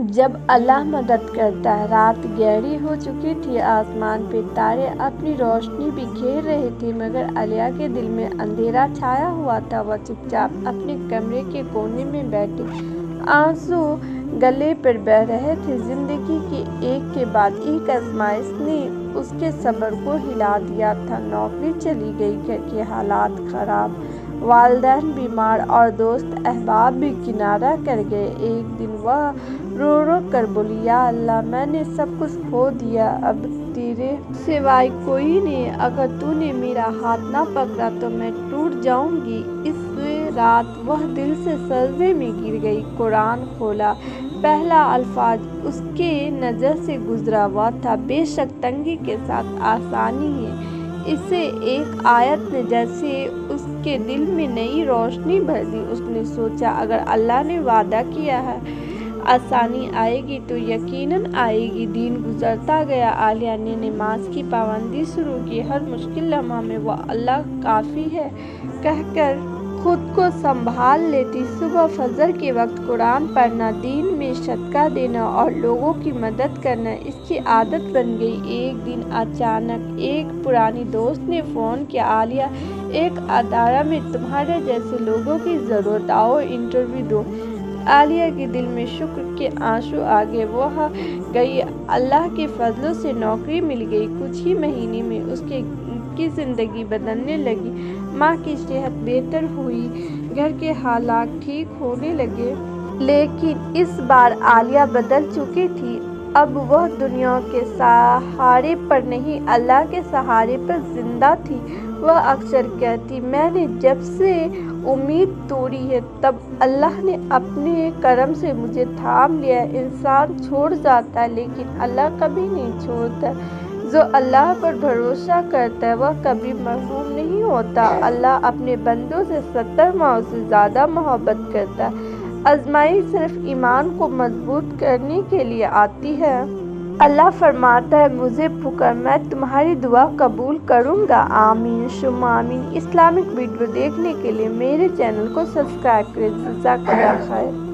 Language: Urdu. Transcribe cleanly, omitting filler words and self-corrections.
جب اللہ مدد کرتا ہے۔ رات گہری ہو چکی تھی، آسمان پہ تارے اپنی روشنی بکھیر رہے تھے، مگر عالیہ کے دل میں اندھیرا چھایا ہوا تھا۔ وہ چپ چاپ اپنے کمرے کے کونے میں بیٹھی، آنسو گلے پر بہہ رہے تھے۔ زندگی کی ایک کے بعد ایک آزمائش نے اس کے صبر کو ہلا دیا تھا۔ نوکری چلی گئی، گھر کے حالات خراب، والدین بیمار اور دوست احباب بھی کنارہ کر گئے۔ ایک دن وہ رو رو کر بولی، یا اللہ، میں نے سب کچھ کھو دیا، اب تیرے سوائے کوئی نہیں، اگر تو نے میرا ہاتھ نہ پکڑا تو میں ٹوٹ جاؤں گی۔ اس رات وہ دل سے سجدے میں گر گئی، قرآن کھولا، پہلا الفاظ اس کے نظر سے گزرا وہ تھا، بے شک تنگی کے ساتھ آسانی ہے۔ اس ایک آیت نے جیسے اس کے دل میں نئی روشنی بھر دی۔ اس نے سوچا، اگر اللہ نے وعدہ کیا ہے آسانی آئے گی تو یقیناً آئے گی۔ دن گزرتا گیا، عالیہ نے نماز کی پابندی شروع کی۔ ہر مشکل لمحہ میں وہ اللہ کافی ہے کہہ کر خود کو سنبھال لیتی۔ صبح فجر کے وقت قرآن پڑھنا، دین میں صدقہ دینا اور لوگوں کی مدد کرنا اس کی عادت بن گئی۔ ایک دن اچانک ایک پرانی دوست نے فون کیا، عالیہ، ایک ادارے میں تمہارے جیسے لوگوں کی ضرورت، آؤ انٹرویو دو۔ عالیہ کے دل میں شکر کے آنسو آ گئے۔ وہ گئی، اللہ کے فضل سے نوکری مل گئی۔ کچھ ہی مہینے میں اس کی زندگی بدلنے لگی۔ ماں کی صحت بہتر ہوئی، گھر کے حالات ٹھیک ہونے لگے۔ لیکن اس بار عالیہ بدل چکی تھی۔ اب وہ دنیا کے سہارے پر نہیں، اللہ کے سہارے پر زندہ تھی۔ وہ اکثر کہتی، میں نے جب سے امید توڑی ہے تب اللہ نے اپنے کرم سے مجھے تھام لیا ہے۔ انسان چھوڑ جاتا ہے لیکن اللہ کبھی نہیں چھوڑتا۔ جو اللہ پر بھروسہ کرتا ہے وہ کبھی محروم نہیں ہوتا۔ اللہ اپنے بندوں سے 70 ماؤں سے زیادہ محبت کرتا ہے۔ آزمائش صرف ایمان کو مضبوط کرنے کے لیے آتی ہے۔ اللہ فرماتا ہے، مجھے پکار، میں تمہاری دعا قبول کروں گا۔ آمین ثم آمین۔ اسلامک ویڈیو دیکھنے کے لیے میرے چینل کو سبسکرائب کریں۔ جزاک اللہ خیر۔